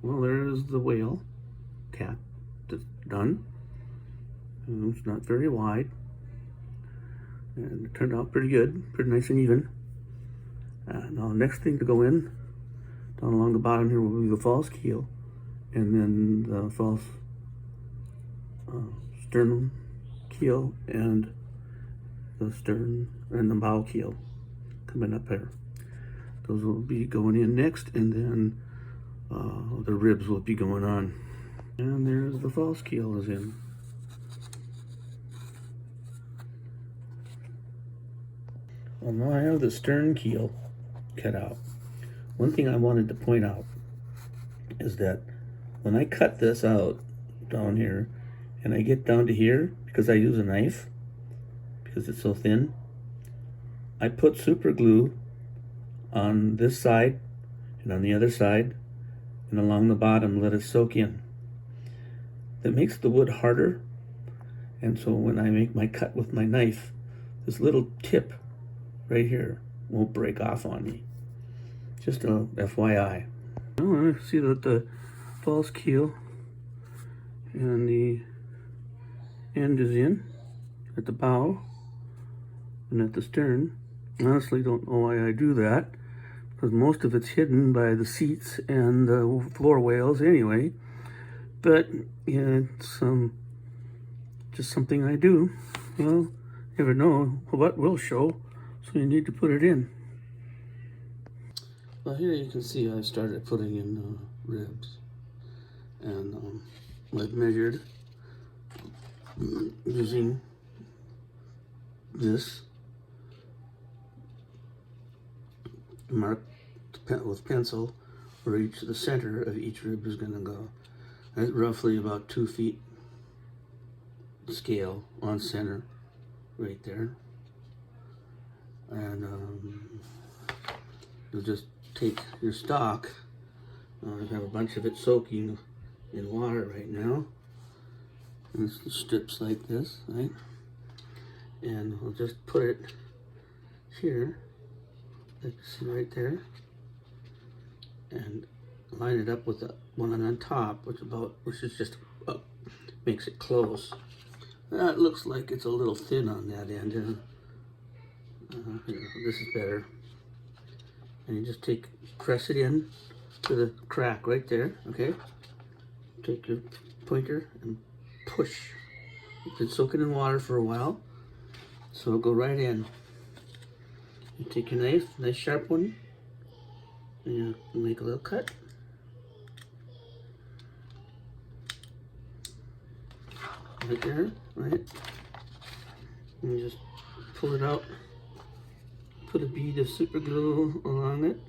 Well, there's the whale cap that's done. And it's not very wide. And it turned out pretty good, pretty nice and even. Now the next thing to go in, down along the bottom here, will be the false keel. And then the false sternum keel and the stern and the bow keel coming up there. Those will be going in next, and then the ribs will be going on. And there's the false keel is in. Well, now I have the stern keel cut out. One thing I wanted to point out is that when I cut this out down here, and I get down to here, because I use a knife, because it's so thin, I put super glue on this side and on the other side and along the bottom, let it soak in. That makes the wood harder, and so when I make my cut with my knife, this little tip right here won't break off on me. Just a FYI. Well, I see that the false keel and the end is in at the bow and at the stern. Honestly, don't know why I do that, because most of it's hidden by the seats and the floor whales anyway. But yeah, it's just something I do. Well, never know what will show, so you need to put it in. Well, here you can see I started putting in ribs, and I've measured using this mark with pencil where the center of each rib is going to go. That's roughly about 2 feet scale on center right there. And you'll just take your stock. I have a bunch of it soaking in water right now. And it's strips like this, right? And we'll just put it here, like you see right there, and line it up with the one on top, which is just makes it close. That looks like it's a little thin on that end. Here, this is better. And you just press it in to the crack right there. Okay. Take your pointer and push. You've been soaking in water for a while, so it'll go right in. You take your knife, nice sharp one, and you make a little cut. Right there, right? And you just pull it out, put a bead of super glue along it.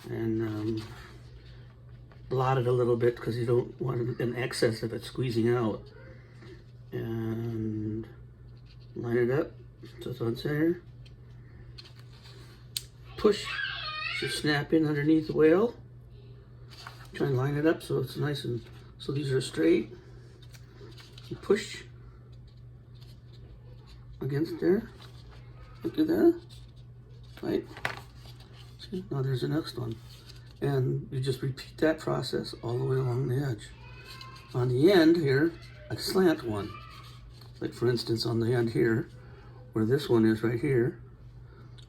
And blot it a little bit because you don't want an excess of it squeezing out. And line it up so it's on center. Push, should snap in underneath the whale. Try and line it up so it's nice and so these are straight. You push against there. Look at that. Right. See, now there's the next one. And you just repeat that process all the way along the edge. On the end here, I slant one. Like for instance on the end here, where this one is right here,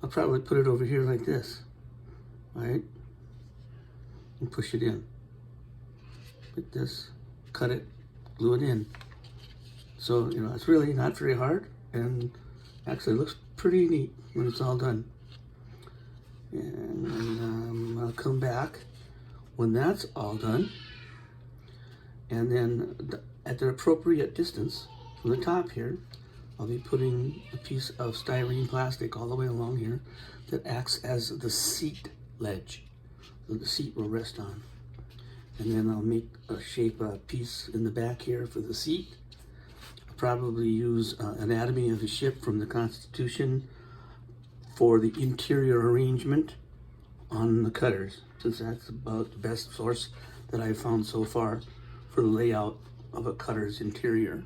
I'll probably put it over here like this, right? And push it in. Like this, cut it, glue it in. So, it's really not very hard, and actually looks pretty neat when it's all done. And I'll come back when that's all done, and then at the appropriate distance from the top here, I'll be putting a piece of styrene plastic all the way along here that acts as the seat ledge that the seat will rest on. And then I'll make a piece in the back here for the seat. I'll probably use Anatomy of a Ship from the Constitution for the interior arrangement on the cutters, since that's about the best source that I've found so far for the layout of a cutter's interior.